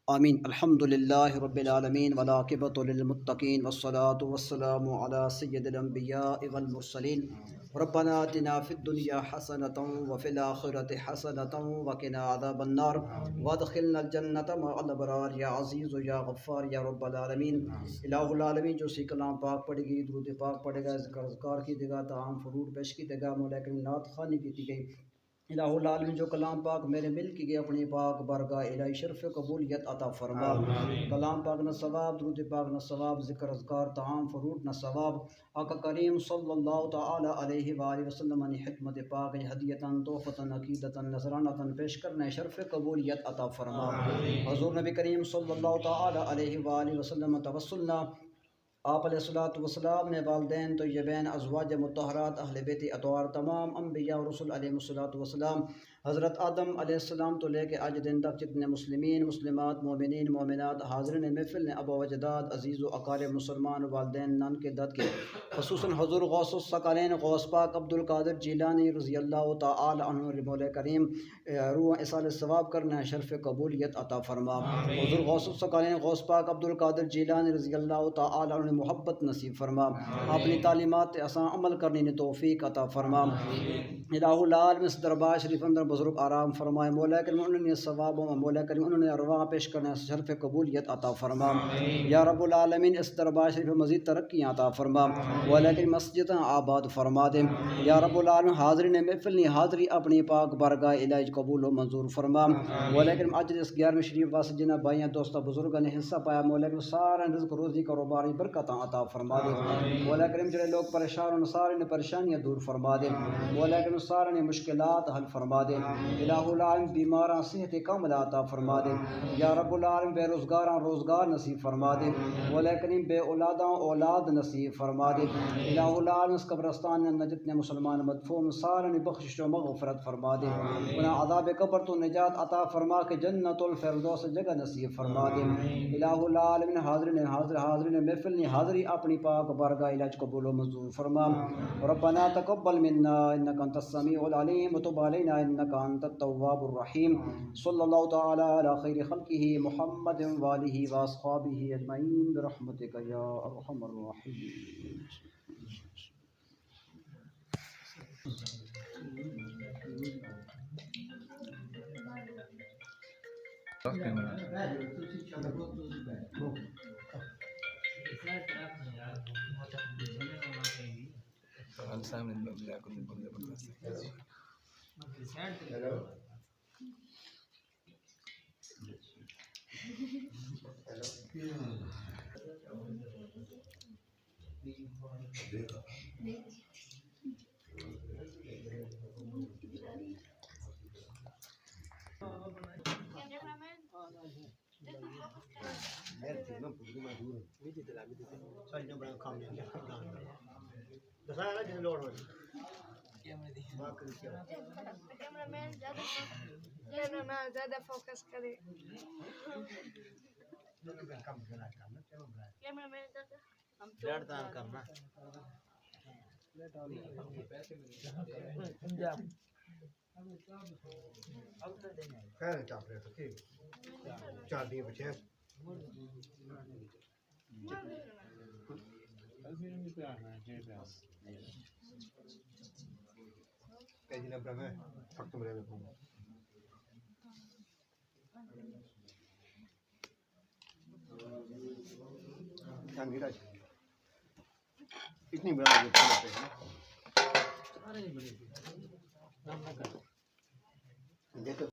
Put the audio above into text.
आमीन। अल्हम्दुलिल्लाहि रब्बिल आलमीन वल आक़िबतु लिल मुत्तक़ीन वस्सलातु वस्सलामु अला सय्यिदिल अंबियाइ वल मुरसलीन। रब्बना आतिना फिद दुनिया हसनतन व फिल आखिरति हसनतन व क़िना अज़ाबन्नार वअदखिलनल जन्नत मअल अबरार या अज़ीज़ या गफ़्फ़ार या रब्बल आलमीन। इलाहुल आलमीन जो सी कलाम पाक पढ़ेगी, दुरूद पाक पढ़ेगा, ज़िक्र अज़कार की देगा, ताम फरूट पेश की देगा, मौला करीम नात ख़वानी की गई। इलाहुल आलमीन जो कलाम पाक मेरे मिल की गई अपनी पाक बरगाह इलाही शर्फ कबूलियत अता फरमा। कलाम पाक न सवाब, दुरूद पाक न सवाब, ज़िक्र अज़कार ताम फरूट न सवाब। आका करीम सल्लल्लाहु तआला अलैहि वसल्लम ने हिकमत पाक हदियतन तोहफ़तन अक़ीदतन नज़रानतन पेश करने शर्फ कबूलियत अता फरमा। हुज़ूर नबी करीम सल्लल्लाहु तआला अलैहि वसल्लम तवस्सुलना आप अलैहिस्सलातु वस्सलाम ने वालिदैन तय्यबैन अज़वाज मुत्तहरात अहले बैत अतवार तमाम अम्बिया और रसूल अलैहिस्सलातु वस्सलाम हज़रत आदम अलैहिस्सलाम तो लेके आज दिन तक जितने मुस्लिमीन मुस्लिमात मोमिनीन मोमिनात हाज़िरीन महफ़िल ने अबा वजदाद अज़ीज़ व अक़ारिब मुसलमान वालिदैन नान के दाद के ख़ुसूसन हुज़ूर गौसुस सकलैन गौस पाक अब्दुल क़ादिर जीलानी रज़ियल्लाहु तआला अन्हु मौला करीम रूह इसाल सवाब करना शर्फ़ कबूलियत अता फरमा। हुज़ूर गौसुस सकलैन गौस पाक अब्दुल क़ादिर जीलानी रज़ियल्लाहु तआला अन्हु मोहब्बत नसीब फरमा। अपनी तालीमात असा अमल करने ने तौफ़ीक अता फरमा। इलाहुल आलमीन इस दरबार शरीफ अंदर बुज़ुर्ग आराम फरमाए। मौला करीम उन्होंने सवाब मौला करीम उन्होंने अरवाह पेश करने शर्फ़ कबूलियत अता फरमा। या रब्बुल आलमीन इस दरबार शरीफ में मज़ीद तरक्कियाँ अता फरमा। मौला करीम मस्जिद आबाद फरमा दे। या रब्बुल आलमीन हाज़िरीन महफ़िल ने हाज़िरी अपनी पाक बरगाह इलाही कबूल व मंजूर फरमा। मौला करीम आज इस 11वीं शरीफ वास्ते जिन्हें भाइयों दोस्तों बुजुर्गों ने हिस्सा पाया, मौला करीम सारा रिज़्क़ रोज़ी कारोबारी बरकत अता फरमा दे। मौला करीम जो लोग परेशान उन सारे ने परेशानियाँ दूर फरमा दे। मौला करीम सारे ने मुश्किलात हल फरमा दे। इलाहुल आलमीन बीमारां सेहत कामिला अता फरमा दे। या रब्बुल आलमीन बेरोज़गारां रोज़गार नसीब फरमा दे। मौला करीम बे औलादां औलाद नसीब फरमा दे। इलाहुल आलमीन इस कब्रस्तान में जितने मुसलमान मदफून सारे ने बख्शिश व मग़फ़िरत फरमा दे। उन्हें अज़ाब कब्र तो निजात अता फरमा के जन्नतुल फ़िरदौस जगह नसीब फरमा दे। इलाहुल आलमीन हाज़िरीन महफ़िल ने हाज़िरी अपनी पाक बरगाह इलाज कबूल व मंजूर फरमा। रब्बना तक़ब्बल मिन्ना इन्नका अंतस समीउल अलीम व तुब अलैना इन्नका अंतत तव्वाबुर रहीम। सल्लल्लाहु तआला अला खैरि खल्क़िही मुहम्मदिन व आलिहि व अस्हाबिही अजमईन बिरहमतिका या अरहमर राहिमीन। कैमरामैन ज़्यादा फोकस करे। कैमरामैन हम फ्लैट दान करना खैर चाप रहे तो ठीक 4 दिन बचे कैसी नंबर में फक्त मेरे में इतनी बड़ा देखो